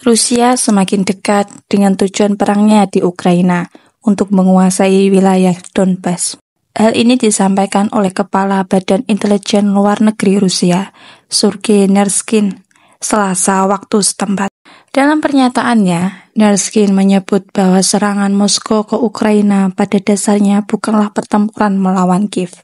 Rusia semakin dekat dengan tujuan perangnya di Ukraina untuk menguasai wilayah Donbas. Hal ini disampaikan oleh Kepala Badan Intelijen Luar Negeri Rusia, Sergei Nerskin, Selasa waktu setempat. Dalam pernyataannya, Nerskin menyebut bahwa serangan Moskow ke Ukraina pada dasarnya bukanlah pertempuran melawan Kiev.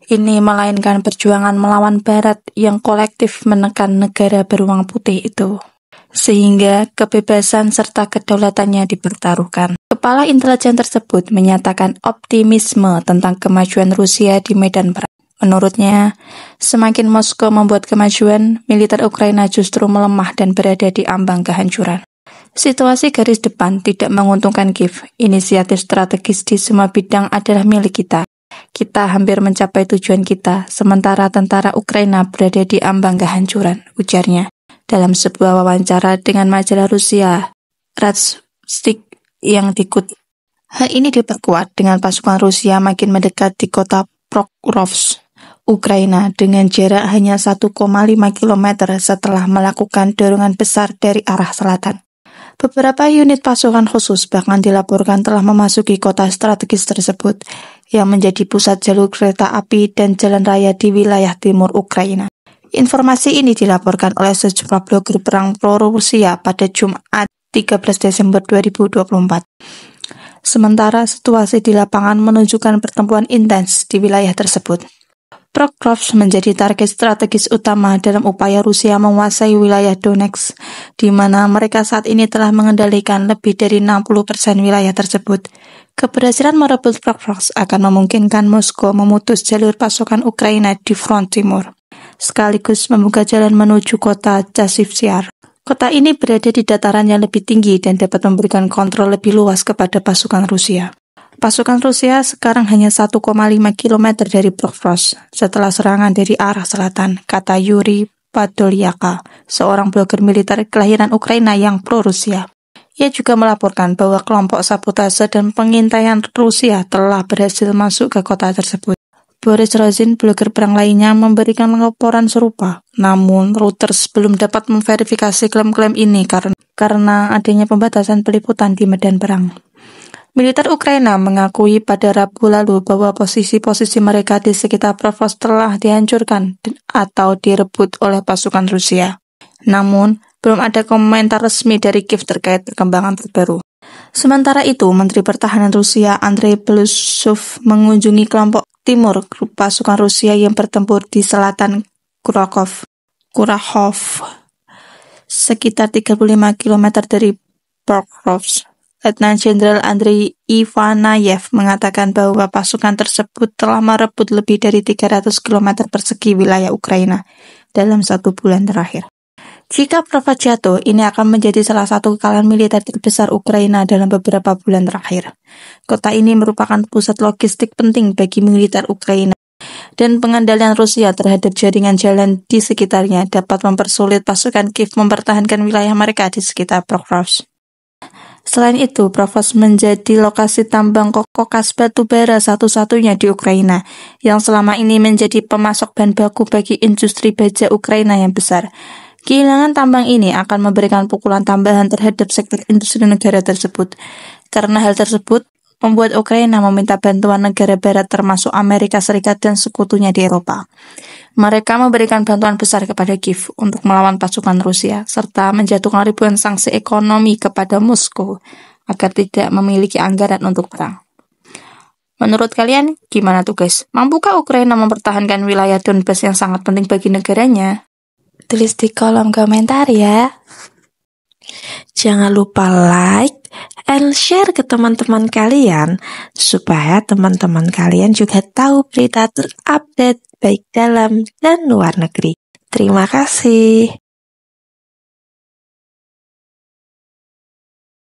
Ini melainkan perjuangan melawan Barat yang kolektif menekan negara beruang putih itu, sehingga kebebasan serta kedaulatannya dipertaruhkan. Kepala intelijen tersebut menyatakan optimisme tentang kemajuan Rusia di medan perang. Menurutnya, semakin Moskow membuat kemajuan, militer Ukraina justru melemah dan berada di ambang kehancuran. Situasi garis depan tidak menguntungkan Kiev. Inisiatif strategis di semua bidang adalah milik kita. Kita hampir mencapai tujuan kita, sementara tentara Ukraina berada di ambang kehancuran, ujarnya dalam sebuah wawancara dengan majalah Rusia, Radstik, yang dikutip. Hal ini diperkuat dengan pasukan Rusia makin mendekat di kota Pokrovsk, Ukraina, dengan jarak hanya 1,5 km setelah melakukan dorongan besar dari arah selatan. Beberapa unit pasukan khusus bahkan dilaporkan telah memasuki kota strategis tersebut, yang menjadi pusat jalur kereta api dan jalan raya di wilayah timur Ukraina. Informasi ini dilaporkan oleh sejumlah blogger perang pro-Rusia pada Jumat 13 Desember 2024. Sementara situasi di lapangan menunjukkan pertempuran intens di wilayah tersebut. Pokrovsk menjadi target strategis utama dalam upaya Rusia menguasai wilayah Donetsk, di mana mereka saat ini telah mengendalikan lebih dari 60% wilayah tersebut. Keberhasilan merebut Pokrovsk akan memungkinkan Moskow memutus jalur pasukan Ukraina di front timur, sekaligus membuka jalan menuju kota Chasiv-Yar. Kota ini berada di dataran yang lebih tinggi dan dapat memberikan kontrol lebih luas kepada pasukan Rusia. Pasukan Rusia sekarang hanya 1,5 km dari Pokrovsk setelah serangan dari arah selatan, kata Yuri Padolyaka, seorang blogger militer kelahiran Ukraina yang pro-Rusia. Ia juga melaporkan bahwa kelompok sabotase dan pengintaian Rusia telah berhasil masuk ke kota tersebut. Boris Rozin, blogger perang lainnya, memberikan laporan serupa. Namun, Reuters belum dapat memverifikasi klaim-klaim ini karena adanya pembatasan peliputan di medan perang. Militer Ukraina mengakui pada Rabu lalu bahwa posisi-posisi mereka di sekitar Pokrovsk telah dihancurkan atau direbut oleh pasukan Rusia. Namun, belum ada komentar resmi dari Kiev terkait perkembangan terbaru. Sementara itu, Menteri Pertahanan Rusia Andrei Belousov mengunjungi kelompok timur pasukan Rusia yang bertempur di selatan Kurahov, sekitar 35 km dari Pokrovsk. Letnan Jenderal Andrei Ivanayev mengatakan bahwa pasukan tersebut telah merebut lebih dari 300 km persegi wilayah Ukraina dalam 1 bulan terakhir. Jika Pokrovsk jatuh, ini akan menjadi salah satu kekalahan militer terbesar Ukraina dalam beberapa bulan terakhir. Kota ini merupakan pusat logistik penting bagi militer Ukraina, dan pengendalian Rusia terhadap jaringan jalan di sekitarnya dapat mempersulit pasukan Kiev mempertahankan wilayah mereka di sekitar Pokrovsk. Selain itu, Pokrovsk menjadi lokasi tambang kokas batu bara satu-satunya di Ukraina, yang selama ini menjadi pemasok bahan baku bagi industri baja Ukraina yang besar. Kehilangan tambang ini akan memberikan pukulan tambahan terhadap sektor industri negara tersebut. Karena hal tersebut, membuat Ukraina meminta bantuan negara barat termasuk Amerika Serikat dan sekutunya di Eropa. Mereka memberikan bantuan besar kepada Kiev untuk melawan pasukan Rusia, serta menjatuhkan ribuan sanksi ekonomi kepada Moskow agar tidak memiliki anggaran untuk perang. Menurut kalian, gimana tuh guys? Mampukah Ukraina mempertahankan wilayah Donbas yang sangat penting bagi negaranya? Tulis di kolom komentar ya. Jangan lupa like and share ke teman-teman kalian, supaya teman-teman kalian juga tahu berita terupdate baik dalam dan luar negeri. Terima kasih.